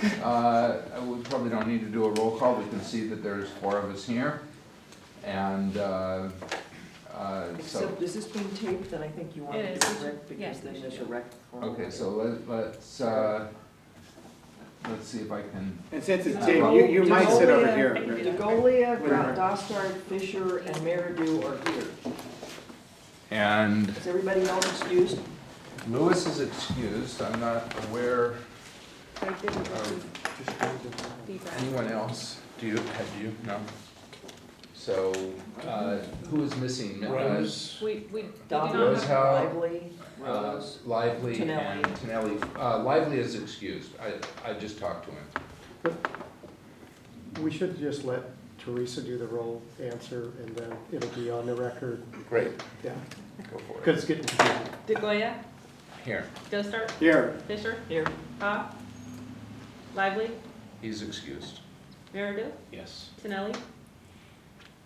We probably don't need to do a roll call. We can see that there's 4 of us here. And so. Except, is this being taped? Then I think you want to do a rec, because then there's a rec. Okay, so let's see if I can. And since it's taped, you might sit over here. DeGolia, Dostard, Fisher, and Meridew are here. And Is everybody else excused? Lewis is excused. I'm not aware I didn't of feedback. anyone else. Do you? Have you? No. So who is missing? Rose. We do Don, not Rose, have, how? Lively, Rose. Lively Tonelli. and Tonelli. Lively is excused. I just talked to him. We should just let Teresa do the roll answer, and then it'll be on the record. Great. Yeah, Go for it. because it's getting confusing. DeGoya, Here. Dostart, Here. Fisher, Here. Ha, Lively, He's excused. Meridew, Yes. Tonelli,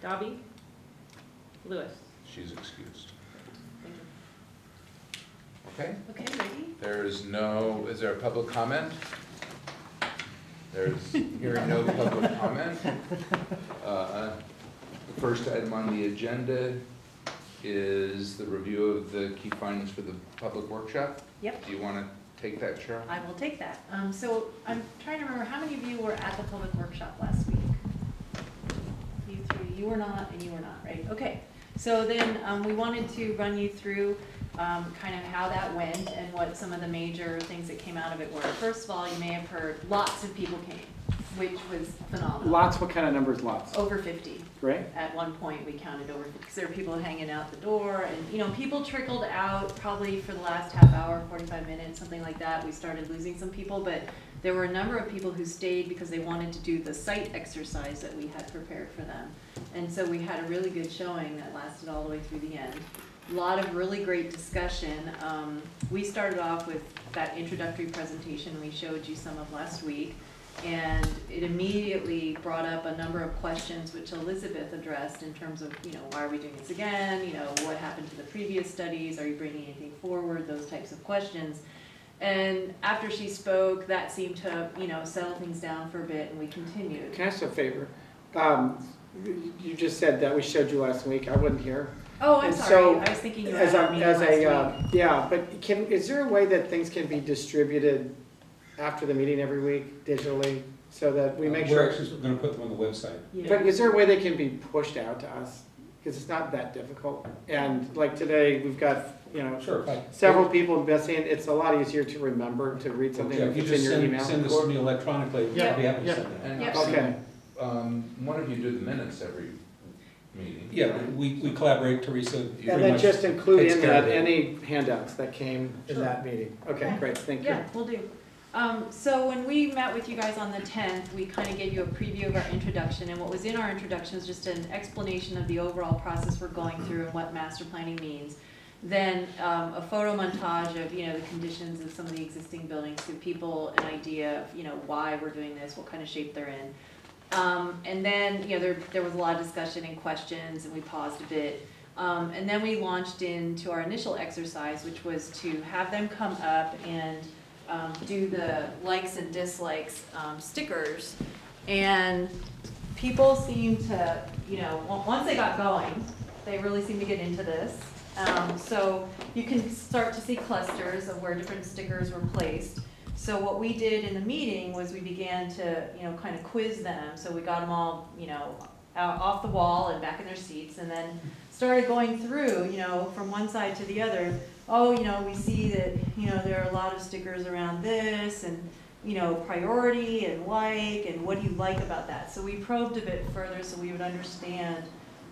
Dobby, Lewis. She's excused. Thank you. Okay. Okay, ready? Is there a public comment? There's hearing no public comment. The first item on the agenda is the review of the key findings for the public workshop. Yep, Do you want to take that, Cheryl? I will take that. So I'm trying to remember, how many of you were at the public workshop last week? You three, you were not, and you were not, right? Okay, so then we wanted to run you through kind of how that went and what some of the major things that came out of it were. First of all, you may have heard lots of people came, which was phenomenal. Lots, what kind of numbers lots? Over 50. Great. At one point, we counted over 50, because there were people hanging out the door, and, people trickled out probably for the last half hour, 45 minutes, something like that. We started losing some people, but there were a number of people who stayed because they wanted to do the site exercise that we had prepared for them. And so we had a really good showing that lasted all the way through the end. A lot of really great discussion. We started off with that introductory presentation we showed you some of last week. And it immediately brought up a number of questions which Elizabeth addressed in terms of, why are we doing this again? What happened to the previous studies? Are you bringing anything forward? Those types of questions. And after she spoke, that seemed to, settle things down for a bit, and we continued. Can I ask a favor? You just said that we showed you last week. I wasn't here. Oh, I'm And sorry. so, I was thinking you were at our meeting last week. yeah, but is there a way that things can be distributed after the meeting every week digitally, so that we make We're sure? actually going to put them on the website. Yeah. But is there a way they can be pushed out to us? Because it's not that difficult. And like today, we've got, Sure. Fine. several people missing. It's a lot easier to remember to read something Yeah, if if you it's in just your email. send this to me electronically, Yeah, I'll be happy to yeah. send that. And Yep. Okay. one of you do the minutes every meeting. Yeah, we collaborate, Teresa. And very then much just include takes in care of that it. any handouts that came in Sure. that meeting. Okay, Okay. great, thank you. Yeah, we'll do. So when we met with you guys on the 10th, we kind of gave you a preview of our introduction, and what was in our introduction is just an explanation of the overall process we're going through and what master planning means. Then a photo montage of, the conditions of some of the existing buildings, to give people an idea of, why we're doing this, what kind of shape they're in. And then, there was a lot of discussion and questions, and we paused a bit. And then we launched into our initial exercise, which was to have them come up and do the likes and dislikes stickers. And people seemed to, once they got going, they really seemed to get into this. So you can start to see clusters of where different stickers were placed. So what we did in the meeting was we began to, kind of quiz them. So we got them all, out off the wall and back in their seats, and then started going through, from one side to the other. Oh, we see that, there are a lot of stickers around this, and, priority and like, and what do you like about that? So we probed a bit further so we would understand,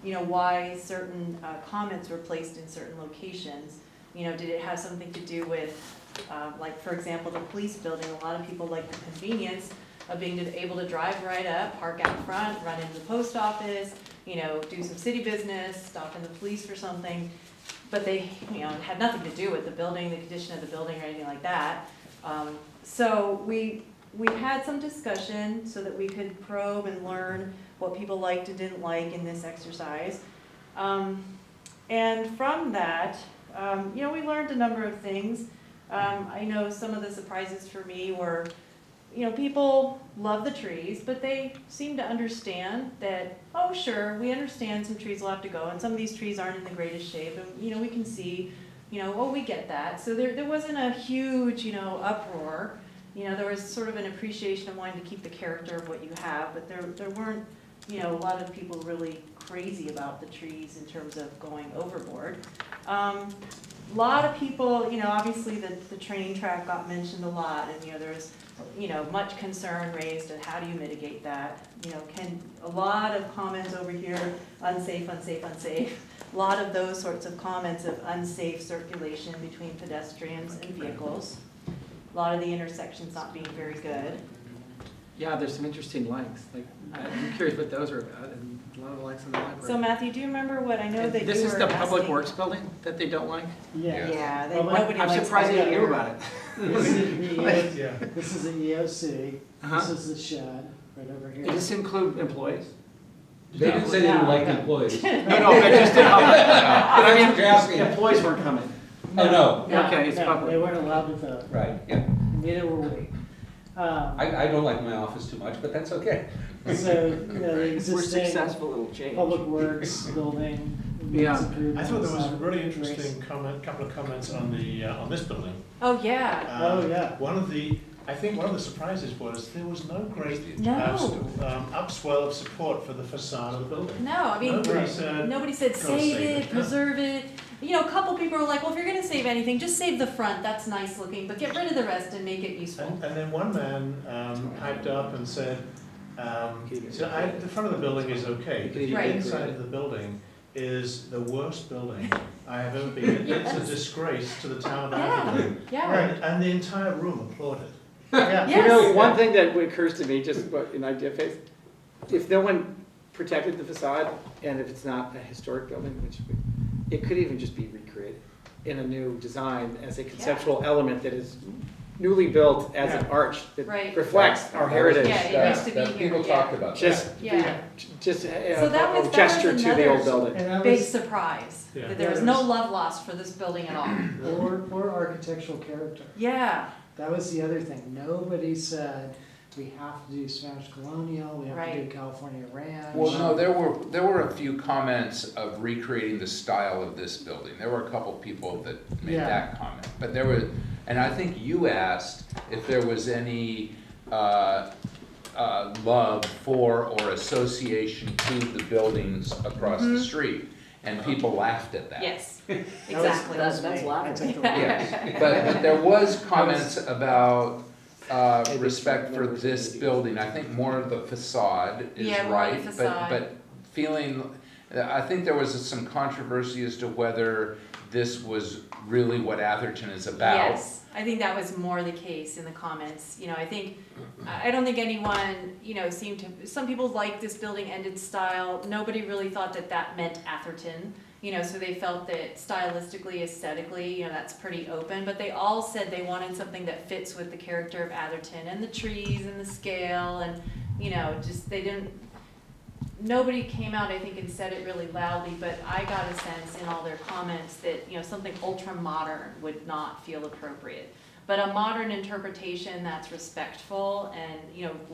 why certain comments were placed in certain locations. Did it have something to do with, like, for example, the police building? A lot of people like the convenience of being able to drive right up, park out front, run into the post office, do some city business, stop in the police for something. But they, had nothing to do with the building, the condition of the building, or anything like that. So we had some discussion so that we could probe and learn what people liked and didn't like in this exercise. And from that, we learned a number of things. I know some of the surprises for me were, people love the trees, but they seem to understand that, oh, sure, we understand some trees will have to go, and some of these trees aren't in the greatest shape, and, we can see, oh, we get that. So there wasn't a huge, uproar. There was sort of an appreciation of wanting to keep the character of what you have, but there weren't, a lot of people really crazy about the trees in terms of going overboard. A lot of people, obviously the train track got mentioned a lot, and, there was, much concern raised at how do you mitigate that? A lot of comments over here, unsafe, unsafe, unsafe. A lot of those sorts of comments of unsafe circulation between pedestrians and vehicles. A lot of the intersections not being very good. Yeah, there's some interesting likes. Like, I'm curious what those are about, and a lot of likes on the library. So Matthew, do you remember what I know that you were This is the Public asking? Works building that they don't like? Yeah, Well, nobody I'm likes surprised that you knew here. about it. This is the EOC, Uh-huh. this is the shed, right over here. Does this include employees? They didn't say they didn't like the employees. No, I just didn't. But I That's what you're asking. mean, employees weren't coming. Oh, no, No, Okay, it's no, public. They weren't allowed to vote, right, yeah. neither were we. I don't like my office too much, but that's okay. So, the We're existing successful, it'll change. Public Works building. needs Yeah. improvement. I thought there was a really interesting couple of comments on this building. Oh, yeah. Oh, yeah. I think one of the surprises was there was no great No. upswell of support for the facade of the building. No, I mean, Nobody said, save save it, it, yeah. preserve it. A couple people were like, well, if you're gonna save anything, just save the front, that's nice looking, but get rid of the rest and make it useful. and then one man piped up and said, the front of the building is okay, but the Right. inside of the building is the worst building I have ever been in. It's a disgrace to the town of Atherton. Yeah, And the entire room applauded. Yeah. Yes. One thing that occurs to me, just an idea phase, if no one protected the facade, and if it's not a historic building, it could even just be recreated in a new design as a conceptual element that is newly built as an arch that Right. reflects our heritage. Yeah, it used to be That here, people yeah. talked about that. Just So that was a gesture to the old another building. And that big was, surprise, Yeah. that there was no love lost for this building at all. or architectural character. Yeah, That was the other thing. Nobody said, we have to do Spanish colonial, we have to do Right. California ranch. Well, no, there were a few comments of recreating the style of this building. There were a couple people that made Yeah. that comment. But there were, and I think you asked if there was any love for or association to the buildings across the street. And people laughed at that. yes, That was- exactly. that was That's me. laughing. I took the word. Yes, but there was comments about respect for this building. I think more of the facade is Yeah, more the right, facade. but feeling, I think there was some controversy as to whether this was really what Atherton is about. Yes, I think that was more the case in the comments, I don't think anyone, seemed to, some people liked this building and its style, nobody really thought that that meant Atherton, so they felt that stylistically, aesthetically, that's pretty open, but they all said they wanted something that fits with the character of Atherton and the trees and the scale and, just, they didn't, nobody came out, I think, and said it really loudly, but I got a sense in all their comments that, something ultra-modern would not feel appropriate. But a modern interpretation that's respectful and,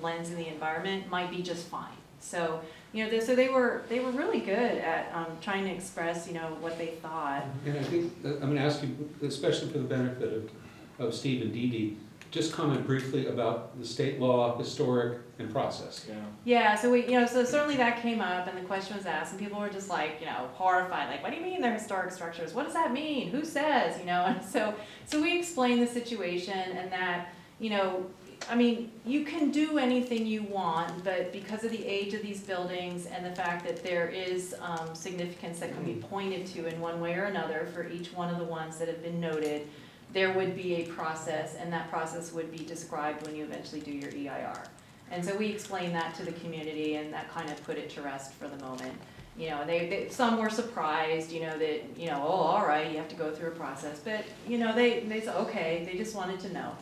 blends in the environment might be just fine. So, so they were really good at trying to express, what they thought. And I think, I'm gonna ask you, especially for the benefit of Steve and Dee Dee, just comment briefly about the state law, historic, and process. Yeah, so so certainly that came up and the question was asked and people were just like, horrified, like, what do you mean they're historic structures? What does that mean? Who says, and so we explained the situation and that, you can do anything you want, but because of the age of these buildings and the fact that there is significance that can be pointed to in one way or another for each one of the ones that have been noted, there would be a process, and that process would be described when you eventually do your EIR. And so we explained that to the community, and that kind of put it to rest for the moment. They some were surprised, that, oh, all right, you have to go through a process, but, they said, okay, they just wanted to know.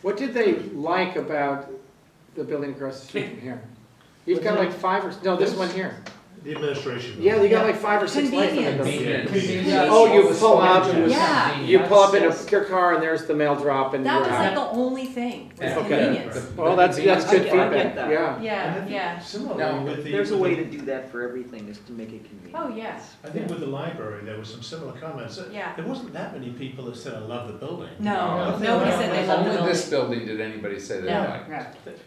What did they like about the building across the street from here? You've got like 5 or, no, this one here. The administration. Yeah, they got like 5 or 6 lights on the Convenience. building. Convenience. Oh, you Yes. pull up, Yeah. you pull up in Yes. your car and there's the mail drop and That you're was like out. the only thing, was Okay. convenience. Well, that's good I get feedback, that. yeah. And I Yeah, think yeah. Similarly Now, with the. There's a with way the- to do that for everything, is to make it convenient. Oh, yeah. I think with the library, there were some similar comments. Yeah. There wasn't that many people that said, I love the building. No, I think nobody that said they was loved the Only building. this building did anybody say they No. liked.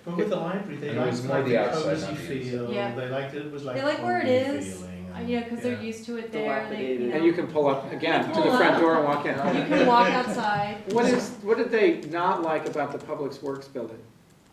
But with the library, they And it was liked more like the the outside, cozy not the inside. feel, Yeah. they liked it, was like They like where it homey is. feeling. Yeah, because they're Yeah. used to it there, they, you know. And you can pull up again to Pull the front up. door and walk in. You can walk outside. What did they not like about the Public Works building?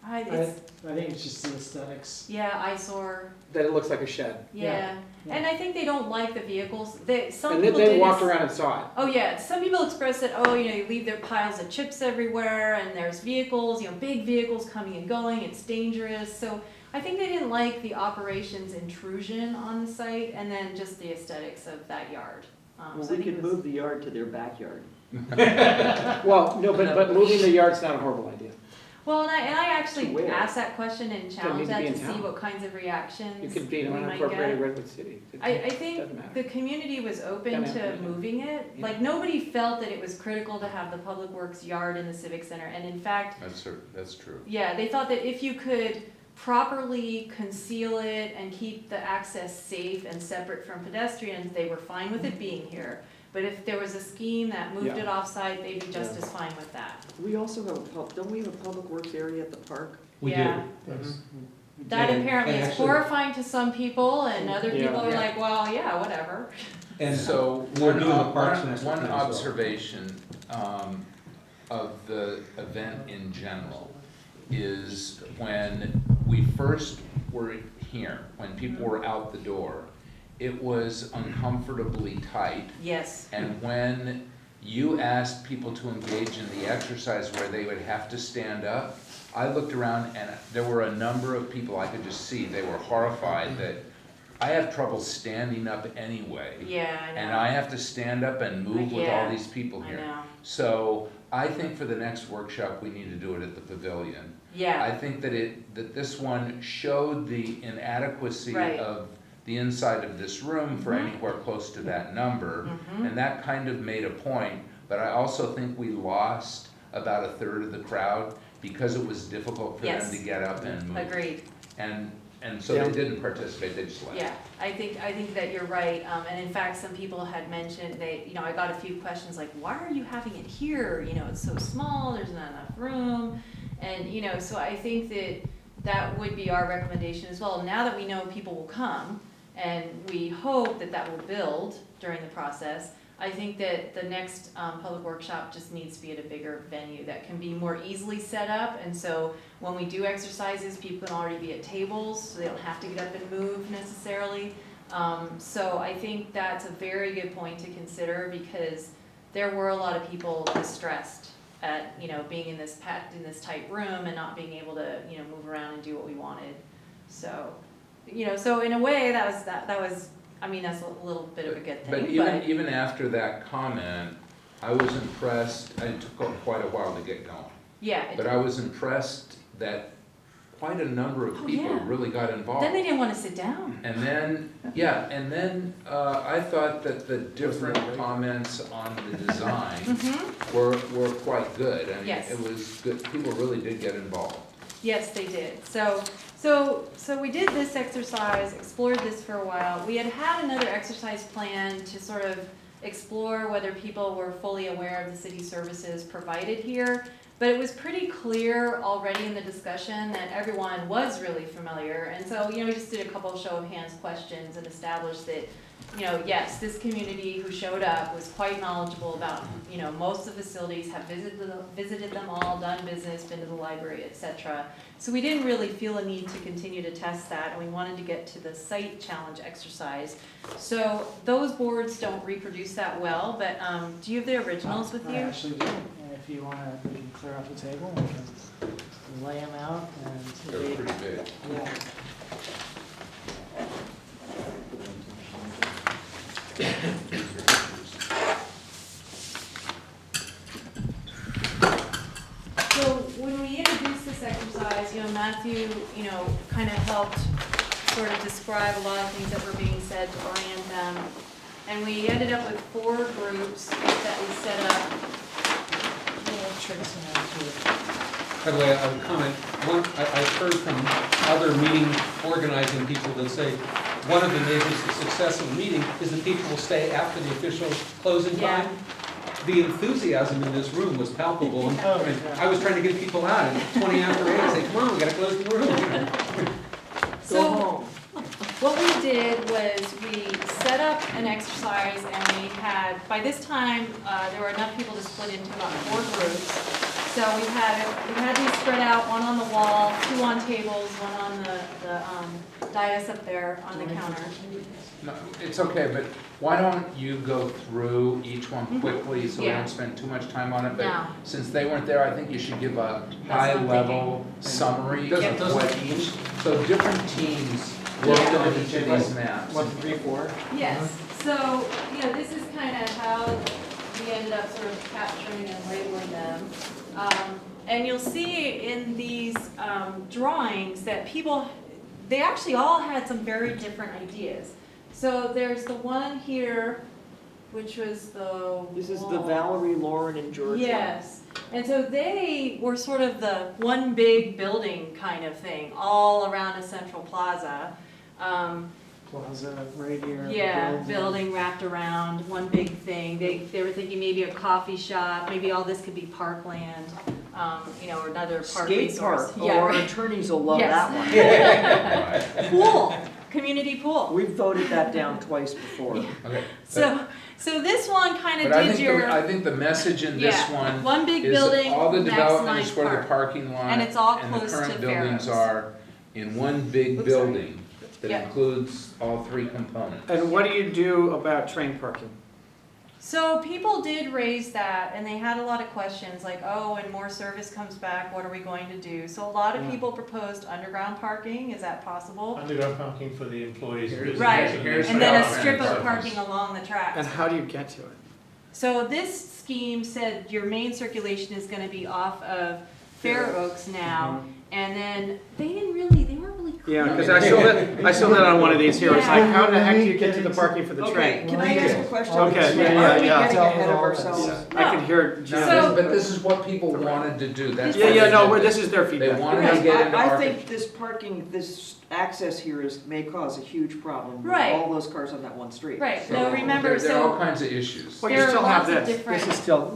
It's, I think it's just the aesthetics. yeah, eyesore, That it looks like a shed. yeah. Yeah. And I think they don't like the vehicles, some And people then did. they walked is- around and saw it. Oh, yeah, some people express that, oh, you know, you leave their piles of chips everywhere, and there's vehicles, you know, big vehicles coming and going, it's dangerous, so I think they didn't like the operations intrusion on the site, and then just the aesthetics of that yard. Well, So I we think could it was- move the yard to their backyard. Well, no, but moving the yard's not a horrible idea. Well, and I To actually where? asked that question and challenged need to that be to in see town. what kinds of reactions You could be in we an might unincorporated get. Redwood City. I Doesn't think matter. the community was open Doesn't to matter. moving it. Yeah. Like, nobody felt that it was critical to have the Public Works yard in the Civic Center, and in fact, That's true. yeah, they thought that if you could properly conceal it and keep the access safe and separate from pedestrians, they were fine with it being here. But if there was a scheme that moved Yeah. it off-site, they'd be just Yeah. as fine with that. We also have, don't we have a public works area at the park? We do. Yeah. That And- apparently and is actually- horrifying to some people, and other Yeah. people are Yeah. like, well, yeah, whatever. And so, we're one, doing the Parks Master one Plan as well. observation, of the event in general is when we first were here, when people were out the door, it was uncomfortably tight. Yes, And when you asked people to engage in the exercise where they would have to stand up, I looked around and there were a number of people I could just see, they were horrified that I have trouble standing up anyway. yeah, I know. And I have to stand up and move with all Yeah, these people I here. know. So I think for the next workshop, we need to do it at the pavilion. Yeah, I think that this one showed the inadequacy Right. of the inside of this room for Mhm. anywhere close to that number. Mhm. And that kind of made a point, but I also think we lost about a third of the crowd because it was difficult for them Yes. to get up and move. agreed. And so Yeah. they didn't participate, they just left. Yeah, I think that you're right, and in fact, some people had mentioned, I got a few questions like, why are you having it here? You know, it's so small, there's not enough room, and, so I think that would be our recommendation as well. Now that we know people will come, and we hope that will build during the process, I think that the next public workshop just needs to be at a bigger venue that can be more easily set up, and so when we do exercises, people can already be at tables, so they don't have to get up and move necessarily. So I think that's a very good point to consider, because there were a lot of people distressed at, being in this packed, in this tight room and not being able to, move around and do what we wanted. So, so in a way, that was, that's a little bit of a good But thing, even after that comment, I was impressed, it took quite a while to get going. yeah. But I was impressed that quite a number of Oh, people yeah. really got involved. Then they didn't want to sit down. And then, I thought that the different comments on the design Mm-hmm. were quite good. I mean, Yes. it was good, people really did get involved. Yes, they did. So we did this exercise, explored this for a while. We had another exercise plan to sort of explore whether people were fully aware of the city services provided here. But it was pretty clear already in the discussion that everyone was really familiar. And so, we just did a couple of show of hands questions and established that, yes, this community who showed up was quite knowledgeable about, most of the facilities, have visited them all, done business, been to the library, etc. So we didn't really feel a need to continue to test that, and we wanted to get to the site challenge exercise. So those boards don't reproduce that well, but do you have the originals with I you? actually do, and if you want to, we can clear out the table, we can lay them out and. They were pretty big. Yeah. So when we introduced this exercise, Matthew, kind of helped sort of describe a lot of things that were being said to orient them. And we ended up with 4 groups that we set up. By the way, I would comment, I've heard from other meeting organizing people that say, one of the measures of success of a meeting is that people will stay after the official closing Yeah. time. The enthusiasm in this room was palpable, and I mean, I was trying to get people out, and 20 after 8, I say, come on, we gotta close the room. Go So home. what we did was we set up an exercise and we had, by this time, there were enough people to split into about 4 groups. So we had these spread out, one on the wall, 2 on tables, one on the dais up there on the counter. No, it's okay, but why don't you go through each one quickly so we Yeah. don't spend too much time on it? But No. since they weren't there, I think you should give a what I'm high-level summary Doesn't- of what each, so different teams worked Yeah. on each of these maps. 1, 2, 3, 4. Yes, so, this is kind of how we ended up sort of capturing and labeling them. And you'll see in these drawings that people, they actually all had some very different ideas. So there's the one here, which was the This is the wall. Valerie, Lauren, and George. Yes, and so they were sort of the one big building kind of thing, all around a central plaza. Plaza right here. Yeah, building wrapped around, one big thing. They were thinking maybe a coffee shop, maybe all this could be parkland, or another park Skate resource. park, Yeah, our right. attorneys will love Yes. that one. Pool, community pool. We've voted that down twice before. Yeah. Okay, So this one kind of but I did think, your, I think the message in this yeah, one big is building, all the development is maximized for the park. parking lot. And it's all and the close current to buildings Farrow's. are in one big Oops, sorry. building that Yeah. includes all 3 components. And what do you do about train parking? So people did raise that, and they had a lot of questions, like, oh, when more service comes back, what are we going to do? So a lot of Yeah. people proposed underground parking, is that possible? Underground parking for the employees. Right, Here's and then a the strip of outline. parking along the tracks. And how do you get to it? So this scheme said your main circulation is gonna be off of Fair Oaks now, and then they weren't really clear. Yeah, because I saw that on one of these here, it's like, Yeah. how the heck do you get to the parking for the Okay, train? can I ask a question? Okay, yeah, Aren't we yeah. getting ahead of ourselves? I could hear No, Jim. So- but this is what people wanted to do, that's Yeah, why yeah, they no, did this is their They feedback. wanted to Because get into I market. think this parking, this access here may cause a huge problem with Right. all those cars on that one street. Right, So no, remember, there are all so kinds of issues. Well, you there are still have lots of this. different,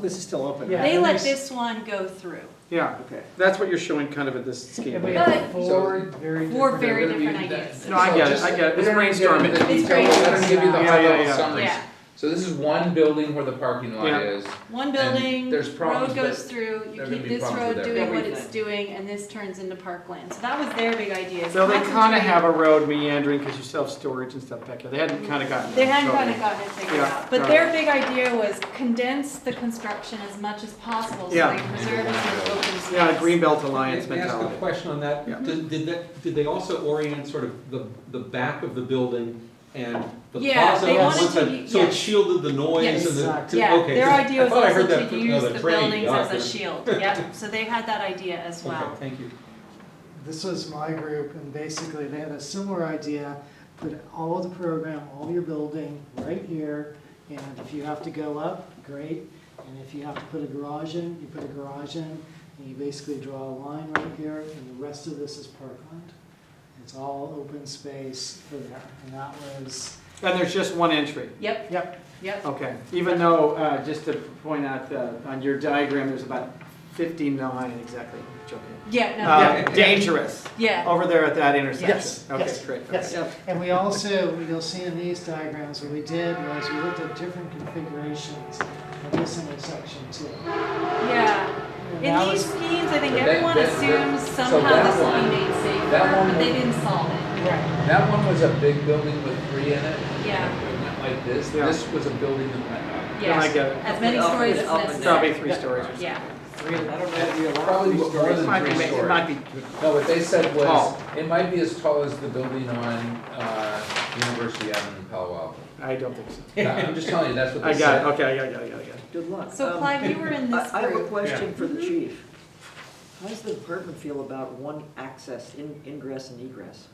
This is still open. Yeah. they and let there's- this one go through. Yeah, Okay. that's what you're showing kind of at this scheme. And we But- have 4 very different. Four very They're gonna different be- ideas. No, I get it, just- I get it. we It's don't need to get brainstorming. into the It's detail, we're gonna give you the Yeah, high yeah, level yeah. summaries. Yeah, So this is one building where the parking lot Yeah. is. one building, there's problems, road goes but through, you there are gonna keep be this problems road with doing what everything. it's doing, and this turns into parkland. So that was their big idea. is So they kind of concentrate- have a road meandering because you still have storage and stuff back here. They hadn't kind of gotten. They hadn't so- kind of gotten it figured Yeah, out. But got their it. big idea was condense the construction as much as possible so Yeah. they preserve as much open space. Yeah, Greenbelt Alliance May I ask a mentality. question on that? Yeah. Did they also orient sort of the back of the building and the Yeah, plaza they on wanted one to side? u- So it yes. shielded the noise Yes. and the, Exactly. Yeah, okay. their 'cause idea I was thought I also heard that to from use the the train. buildings Yeah, as a yeah. shield. Yep, so they had that idea as Okay, well. thank you. This was my group, and basically they had a similar idea, put all of the program, all your building right here, and if you have to go up, great, and if you have to put a garage in, you put a garage in, and you basically draw a line right here, and the rest of this is parkland. It's all open space for there, and that was, And there's just one entry. Yep, yep, yep. Okay, even though, just to point out, on your diagram, there's about 59 exactly, joking. Yeah, no, Dangerous, yeah. over there at that intersection. Yes, Okay, yes, great. yes. Okay. And we also, you'll see in these diagrams, what we did was we looked at different configurations of this intersection too. Yeah. And In that these was- schemes, I think But everyone that- assumes so somehow that this will one- be made safer, that one but they will- didn't solve it. Right. That one was a big building with 3 in it. Yeah. It went like this. Yeah. This was a building that went up. Yeah, I Yes, get it. as many Up stories and as up and It's necessary. probably 3 stories or something. Yeah. I don't know if we allow Probably these more than It might be, 3 it stories. might be, No, what they said was, Tall. it might be as tall as the building on University Avenue in Palo Alto. I don't think so. I'm just telling you, that's what I they got said. it, okay, I got it. Good luck. So Clive, you were in this I have a group. question for the chief. How does the department feel about one access, ingress and egress?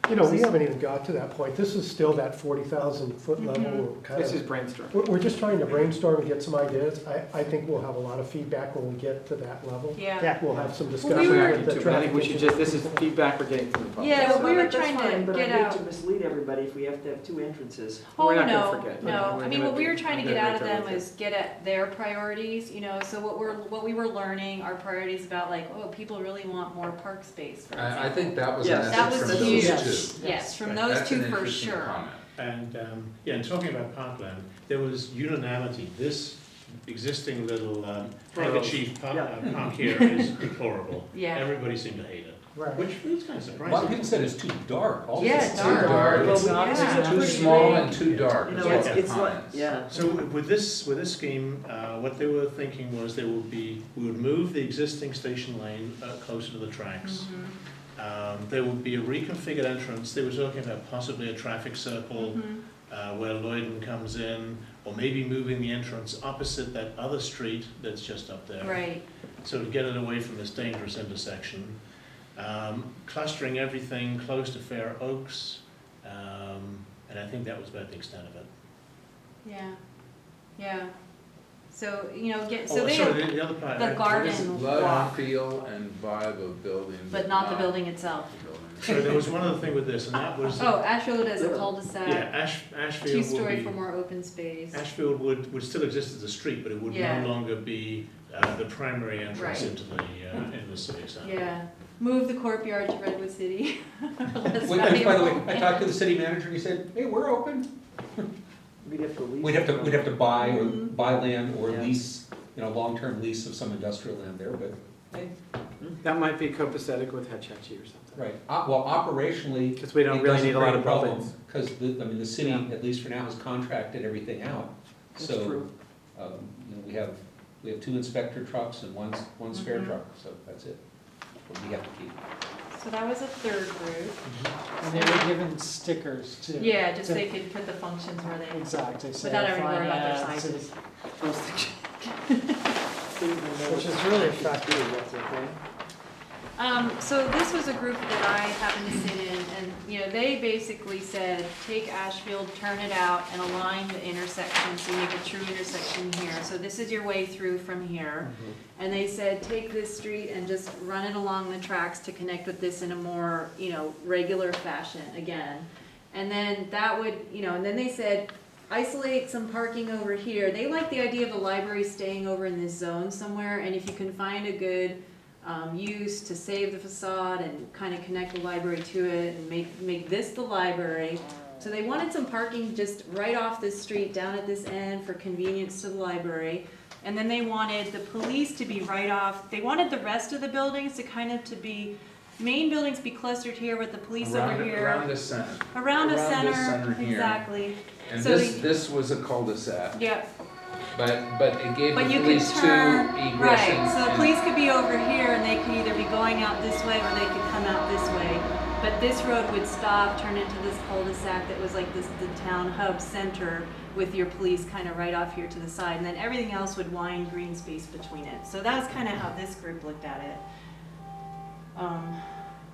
You know, we haven't even got to that point. This is still that 40,000 foot level. We're kind This is of, brainstorm. we're just trying to brainstorm and get some ideas. I think we'll have a lot of feedback when we get to that level. Yeah. We'll have some we discussion were- with the I traffic. think we should just, this is feedback we're getting from the public. Yeah, That's we were fine, trying to But I get hate out. to mislead everybody if we have to have two entrances. Oh, We're not no, gonna forget. no, We're I mean, gonna what we do- were trying to I'm get gonna out of do them everything. was get at their priorities, you know, so what we were learning, our priorities about like, oh, people really want more park space, for example. I think that was a Yes. That message was from huge. those two. Yes, from Right. those That's two an for interesting sure. comment. And, yeah, and talking about parkland, there was unanimity, this existing little handkerchief park here is deplorable. Yeah. Everybody seemed to hate it, Right. which is kind of A lot of surprising. people said it's too dark also. Yeah, Too dark. dark, Well, Yeah. it's too pretty small big. and too dark You is know, what it's, the it's like, comments. yeah. So with this scheme, what they were thinking was we would move the existing station lane closer to the tracks. There would be a reconfigured entrance. They were talking about possibly a traffic circle where Lloyden comes in, or maybe moving the entrance opposite that other street that's just up there. Right, So to get it away from this dangerous intersection. Clustering everything close to Fair Oaks, and I think that was about the extent of it. yeah, yeah. So, you know, so Oh, they sorry, have the other part. the garden Love, walk, feel, and vibe of building. but not the building itself. the building. So there was one other thing with this, and that was, Oh, Ashfield as a Yeah. cul-de-sac, Ashfield would two-story be, for more open space. Ashfield would still exist as a street, but it would Yeah. no longer be the primary entrance Right. into the civic center. Yeah, move the courtyard to Redwood City. Less By the way, valuable. I talked to the city manager, he said, hey, we're open. We'd have to lease. We'd have to buy or Mhm. buy land or Yeah. lease, you know, long-term lease of some industrial land there, but, hey, That might be copacetic with Hetchy or something. right. Well, operationally, Because we don't it really doesn't need a lot create of problem, buildings. because the city, Yeah. at least for now, has contracted everything out. That's So, true. you know, we have 2 inspector trucks and one spare Mhm. truck, so that's it. What we have to keep. So that was a third group. And they were given stickers too. Yeah, just to- they could put the functions where they, Exactly. say without having to worry about their finance and- sizes. Which is really effective. That's okay. So this was a group that I happened to sit in, and, you know, they basically said, take Ashfield, turn it out, and align the intersection, so you make a true intersection here. So this is your way through from here. And they said, take this street and just run it along the tracks to connect with this in a more, you know, regular fashion again. And then that would, you know, and then they said, isolate some parking over here. They like the idea of the library staying over in this zone somewhere, and if you can find a good use to save the facade and kind of connect the library to it and make this the library. So they wanted some parking just right off this street, down at this end for convenience to the library. And then they wanted the police to be right off, they wanted the rest of the buildings to kind of main buildings be clustered here with the police over here. Around the center. Around the around the center, center here. exactly. And So this was a cul-de-sac, Yep, but it gave the but you could police two turn, egress right, and. so the and- police could be over here and they could either be going out this way or they could come out this way. But this road would stop, turn into this cul-de-sac that was like the town hub center with your police kind of right off here to the side. And then everything else would wind green space between it. So that was kind of how this group looked at it.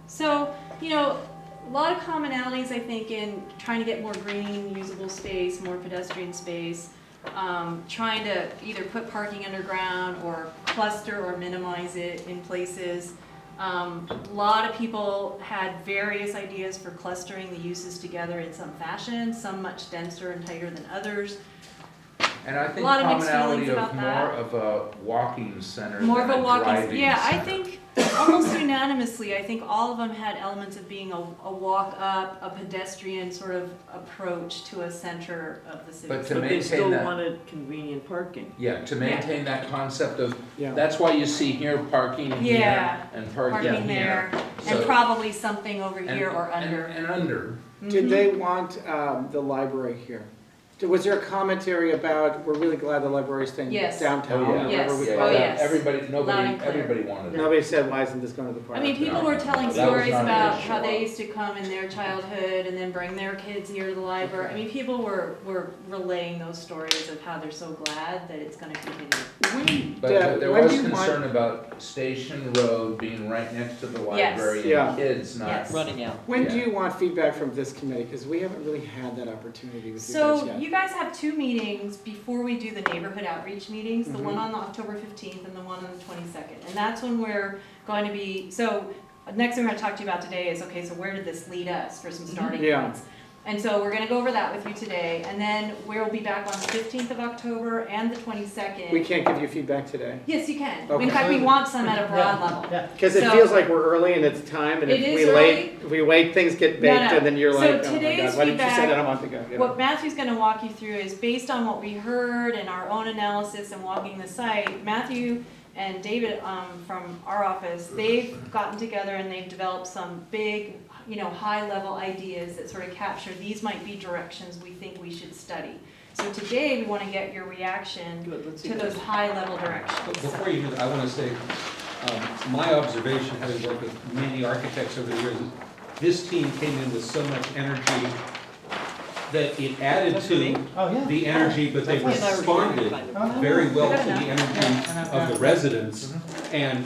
So, you know, a lot of commonalities, I think, in trying to get more green, usable space, more pedestrian space, trying to either put parking underground or cluster or minimize it in places. A lot of people had various ideas for clustering the uses together in some fashion, some much denser and tighter than others. And I think A lot of mixed commonality feelings of about more that. of a walking center More of than a a walking, driving yeah, I center. think almost unanimously, I think all of them had elements of being a walk up, a pedestrian sort of approach to a center of the city. But to But they maintain still that, wanted convenient parking. yeah, to maintain that concept of, Yeah. that's why you see here parking here Yeah, and parking parking here. there, So- and probably something over and- here or and- under. And under. Did Mhm. they want the library here Was there a commentary about, we're really glad the library's staying Yes. downtown? Oh, yeah. Yes. Whatever we Yeah, call Oh, it. yes. Everybody, Loud nobody, and clear. everybody wanted it. Nobody said, why isn't this going to the park? I mean, people were telling That was stories not an about issue. how they used to come in their childhood and then bring their kids here to the library. I mean, people were relaying those stories of how they're so glad that it's gonna continue. But there when was do you want- concern about Station Road being right next to the Yes. library Yeah. and kids not. Yes. Running out. When do Yeah. you want feedback from this committee? Because we haven't really had that opportunity with you guys So yet. you guys have two meetings before we do the neighborhood outreach meetings, the one Mhm. on October 15th and the one on the 22nd. And that's when we're going to be, so next thing we're gonna talk to you about today is, okay, so where did this lead us for some starting Yeah. points? And so we're gonna go over that with you today, and then we'll be back on the 15th of October and the 22nd. We can't give you feedback today. Yes, you can. Okay. In fact, we want some at a broad level. Yeah. Because it So- feels like we're early and it's time, and It if is we early. wait, things get No, baked, no. and then you're So like, oh my today's God, why didn't you say feedback- that a month ago? You know? What Matthew's gonna walk you through is based on what we heard and our own analysis and walking the site. Matthew and David, from our office, they've gotten together and they've developed some big, high-level ideas that sort of capture, these might be directions we think we should study. So today, we wanna get your reaction Good, let's see. to those high-level directions. But before you do that, I want to say, my observation, having worked with many architects over the years, is this team came in with so much energy that it added to Oh, yeah. the energy, but they That's what I was responded hearing, kind of. very well Good to the enough. energy of the residents, and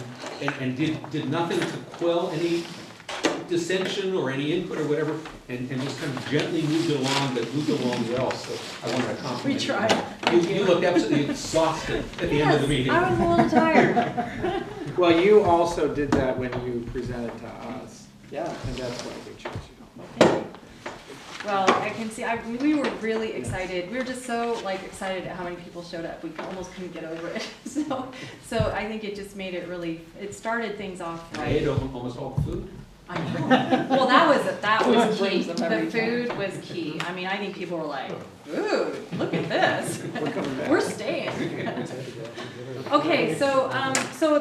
did nothing to quell any dissension or any input or whatever, and just kind of gently moved it along, but moved it along well, so I wanted to compliment you. We tried. You looked absolutely exhausted at the end of the meeting. I was a little tired. Well, you also did that when you presented to us, Yeah. and that's why we chose you. Well, I can see, we were really excited. We were just so excited at how many people showed up. We almost couldn't get over it. So I think it just made it really, it started things off I right. ate almost all the food. I know. Well, that was key. Brings them every The food was key. I mean, I think people were like, ooh, look at this. We're coming back. We're staying. Okay, so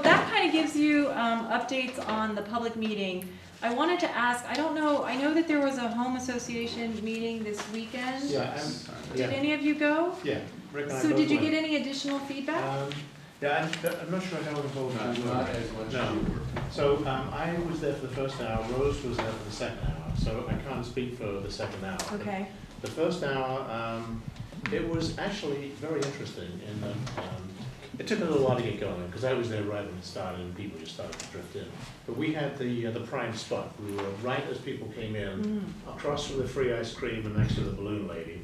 that kind of gives you updates on the public meeting. I wanted to ask, I don't know, I know that there was a home association meeting this weekend. Yeah, Did any of you go? yeah. Rick and I So both did you went. get any additional feedback? Yeah, I'm not sure how involved Not, you were. not as much as No. you were. So I was there for the first hour, Rose was there for the second hour, so I can't speak for the second hour. But Okay. the first hour, it was actually very interesting in that it took a little while to get going, because I was there right when it started and people just started to drift in. But we had the prime spot. We were right as people came in, across from the free ice cream and next to the balloon lady.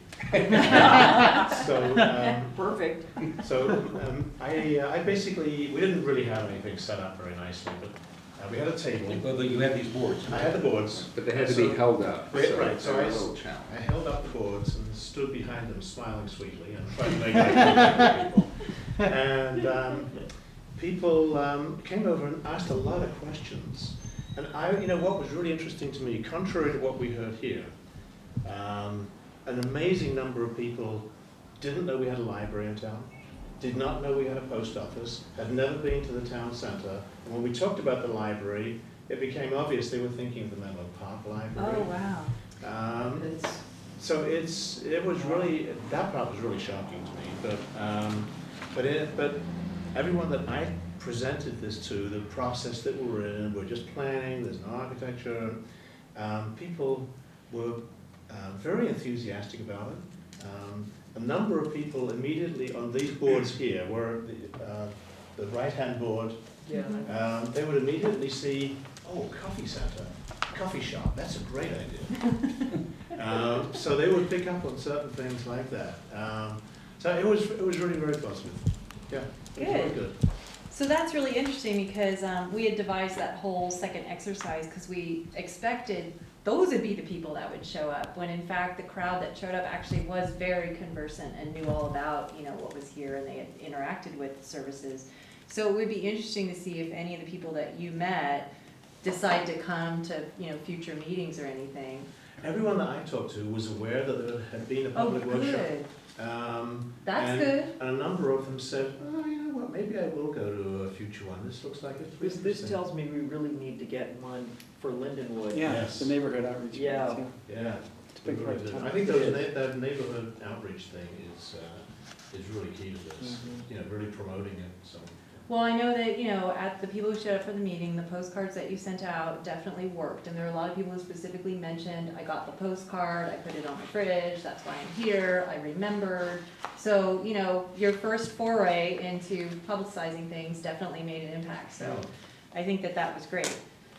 So, Perfect. I basically, we didn't really have anything set up very nicely, but we had a table. Well, you had these boards. I had the boards. But they had to be held up, Right, so right, it's so a I little challenge. I held up the boards and stood behind them smiling sweetly and tried to make eye contact with people. And people came over and asked a lot of questions. And what was really interesting to me, contrary to what we heard here, an amazing number of people didn't know we had a library in town, did not know we had a post office, had never been to the town centre. And when we talked about the library, it became obvious they were thinking of the Menlo Park Library. Oh, wow. So it was really, that part was really shocking to me, but everyone that I presented this to, the process that we're in, we're just planning, there's no architecture, people were very enthusiastic about it. A number of people immediately on these boards here, where the right-hand board, Yeah. they would immediately see, oh, coffee center, coffee shop, that's a great idea. So they would pick up on certain things like that. So it was really very positive. Yeah, it was really good. So that's really interesting because we had devised that whole second exercise because we expected those would be the people that would show up, when in fact the crowd that showed up actually was very conversant and knew all about what was here, and they had interacted with services. So it would be interesting to see if any of the people that you met decide to come to future meetings or anything. Everyone that I talked to was aware that there had been a public workshop. Good. That's and, good. And a number of them said, oh, you know what, maybe I will go to a future one. This looks like it's really This interesting. tells me we really need to get one for Lindenwood. Yeah, Yes. the neighborhood outreach. Yeah. meetings, Yeah. It's a big part of town. I think that neighborhood outreach thing is really key to this, you know, really promoting it, so. Well, I know that, you know, at the people who showed up for the meeting, the postcards that you sent out definitely worked. And there were a lot of people who specifically mentioned, I got the postcard, I put it on my fridge, that's why I'm here, I remembered. So, you know, your first foray into publicizing things definitely made an impact. So I think that that was great.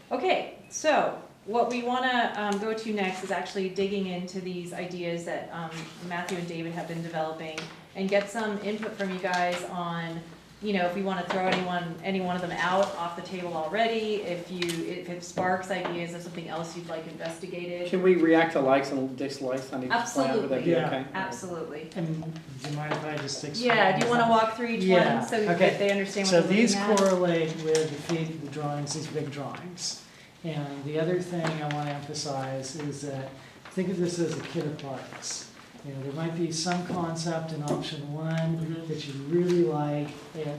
Okay, so what we want to go to next is actually digging into these ideas that Matthew and David have been developing and get some input from you guys on, you know, if we want to throw any one of them out off the table already, if it sparks ideas of something else you'd like investigated. Can we react to likes and dislikes on each plan? Would that be Yeah. okay? Absolutely. And do you mind if I just explain? Yeah, do you want to walk through each Yeah, one so okay. that they understand So what they're these looking at? correlate with the drawings, these big drawings. And the other thing I want to emphasize is that, think of this as a kit of parts. You know, there might be some concept in option one that you really like,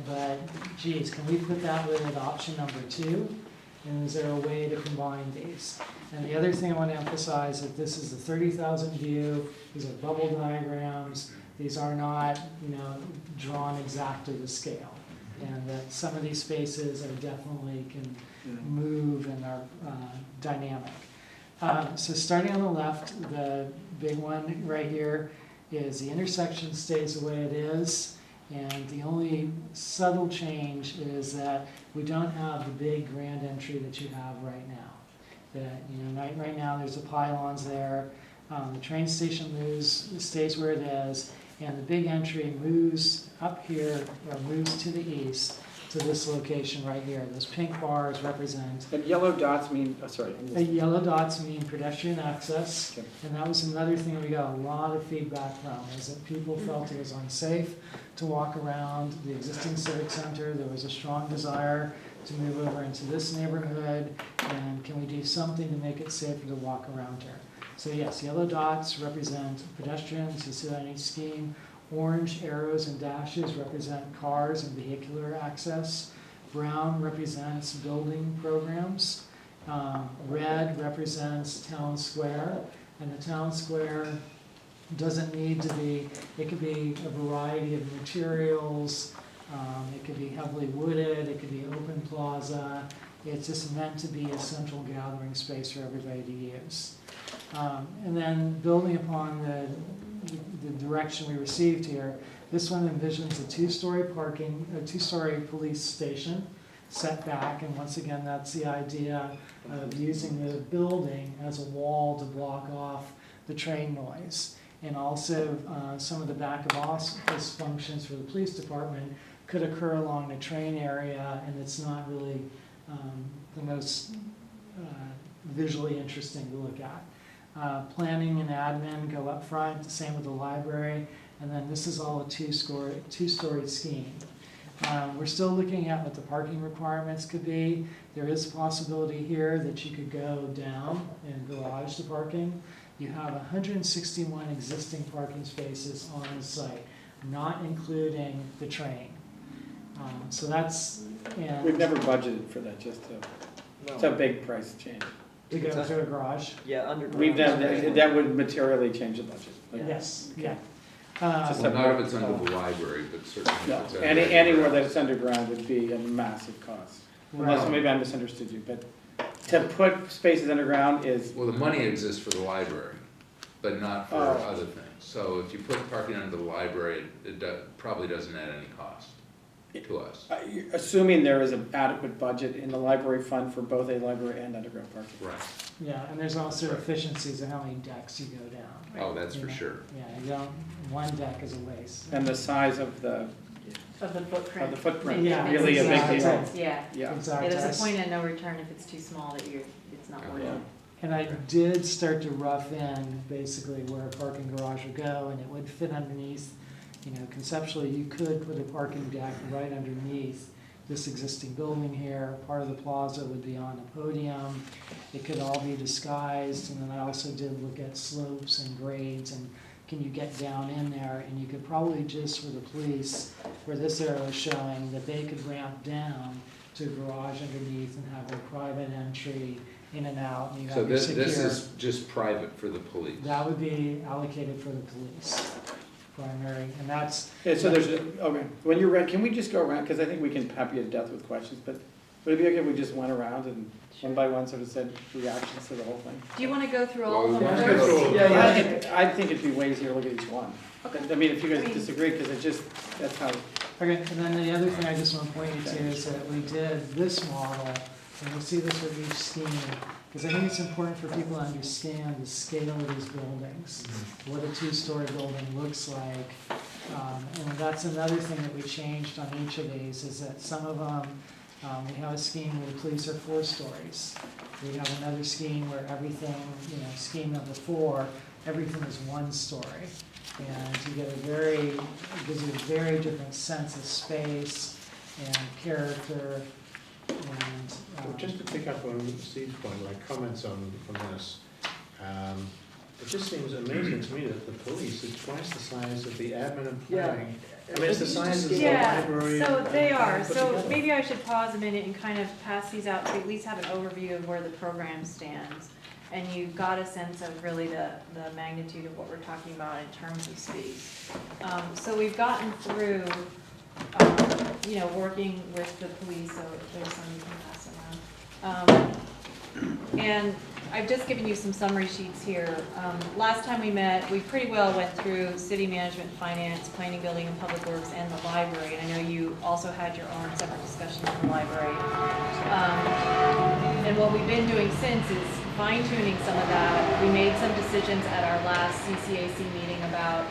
but geez, can we put that with option number 2? And is there a way to combine these? And the other thing I want to emphasize is that this is a 30,000 view. These are bubble diagrams. These are not, you know, drawn exactly to scale. And that some of these spaces are definitely can move and are dynamic. So starting on the left, the big one right here is the intersection stays the way it is, and the only subtle change is that we don't have the big grand entry that you have right now. That, you know, right now there's the pylons there, the train station stays where it is, and the big entry moves up here, or moves to the east, to this location right here. Those pink bars represent. And yellow dots mean, sorry. The yellow dots mean pedestrian access, Okay. and that was another thing we got a lot of feedback from, is that people felt it was unsafe to walk around the existing civic center. There was a strong desire to move over into this neighborhood, and can we do something to make it safer to walk around here? So yes, yellow dots represent pedestrians, you see that in each scheme. Orange arrows and dashes represent cars and vehicular access. Brown represents building programs. Red represents town square, and the town square doesn't need to be, it could be a variety of materials, it could be heavily wooded, it could be open plaza. It's just meant to be a central gathering space for everybody to use. And then building upon the direction we received here, this one envisions a two-story police station set back, and once again, that's the idea of using the building as a wall to block off the train noise. And also, some of the back of office functions for the police department could occur along the train area, and it's not really the most visually interesting to look at. Planning and admin go up front, same with the library, and then this is all a two-story scheme. We're still looking at what the parking requirements could be. There is a possibility here that you could go down and garage the parking. You have 161 existing parking spaces on the site, not including the train. So that's, and We've never budgeted for that, just to, it's a big price change. to go to a garage. Yeah, underground. We've done, that would materially change the budget. Like, Yes, yeah. Just Well, not if it's under the library, but certainly No, if it's under. anywhere that's underground would be a massive cost. Unless Right. maybe I misunderstood you, but to put spaces underground is, Well, the money exists for the library, but not for Oh. other things. So if you put parking under the library, it probably doesn't add any cost to us. assuming there is an adequate budget in the library fund for both a library and underground parking. Right. Yeah, and there's also Right. efficiencies of how many decks you go down. Oh, that's for Yeah. sure. Yeah, you don't, one deck is a waste. And the size of the Of the footprint. Of the footprint, Yeah, really a big exactly. deal. Yeah. Yeah. Exactly. It is a point of no return if it's too small that it's not worth Yeah. it. And I did start to rough in basically where a parking garage would go, and it would fit underneath. You know, conceptually, you could put a parking deck right underneath this existing building here. Part of the plaza would be on a podium. It could all be disguised, and then I also did look at slopes and grades, and can you get down in there? And you could probably just, for the police, where this arrow is showing, that they could ramp down to a garage underneath and have a private entry in and out, and you So have your this secure. is just private for the police? That would be allocated for the police, primary, and that's, Yeah, so there's, okay, when you're ready, can we just go around, because I think we can pep you to death with questions, but would it be okay if we just went around and one by one sort of said reactions to the whole thing? Do you wanna go through all of Well, them let's first? go through Yeah, I think it'd be way easier to look at each one. Okay. I mean, if you I guys mean- disagree, because it just, that's how, okay, and then the other thing I just want to point you to is that we did this model, and you'll see this with each scheme, because I think it's important for people to understand the scale of these buildings, what a two-story building looks like. And that's another thing that we changed on each of these, is that some of them, we have a scheme where the police are 4 stories. We have another scheme where everything, scheme number 4, everything is 1 story. And you get it gives you a very different sense of space and character and. Well, just to pick up on Steve's point, like comments on this, it just seems amazing to me that the police are twice the size of the admin and planning. I mean, it's the size of the Yeah, library. so and they are, put so together. maybe I should pause a minute and kind of pass these out to at least have an overview of where the program stands. And you got a sense of really the magnitude of what we're talking about in terms of space. So we've gotten through, working with the police, so there's some you can pass around. And I've just given you some summary sheets here. Last time we met, we pretty well went through city management, finance, planning, building, and public works, and the library. And I know you also had your own separate discussion on the library. And what we've been doing since is fine-tuning some of that. We made some decisions at our last CCAC meeting about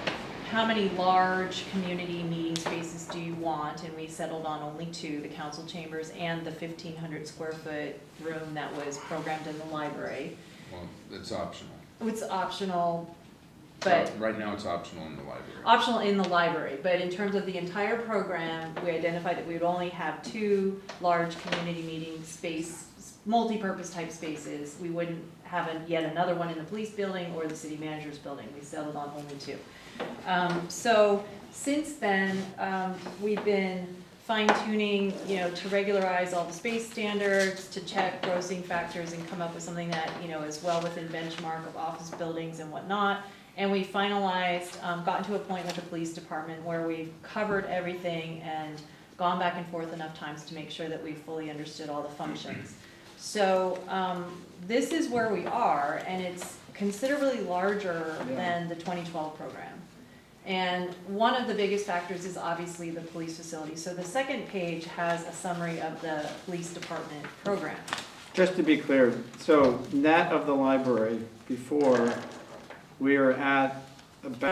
how many large community meeting spaces do you want, and we settled on only 2, the council chambers and the 1,500 square foot room that was programmed in the library. Well, it's optional. It's optional, but Right now, it's optional in the library. optional in the library, but in terms of the entire program, we identified that we would only have 2 large community meeting space, multi-purpose type spaces. We wouldn't have yet another one in the police building or the city manager's building. We settled on only 2. So since then, we've been fine-tuning, to regularize all the space standards, to check grossing factors and come up with something that, is well within benchmark of office buildings and whatnot. And we finalized, gotten to a point with the police department where we've covered everything and gone back and forth enough times to make sure that we fully understood all the functions. So this is where we are, and it's considerably larger than the 2012 program. And one of the biggest factors is obviously the police facility. So the second page has a summary of the police department program. just to be clear, so net of the library, before, we are at about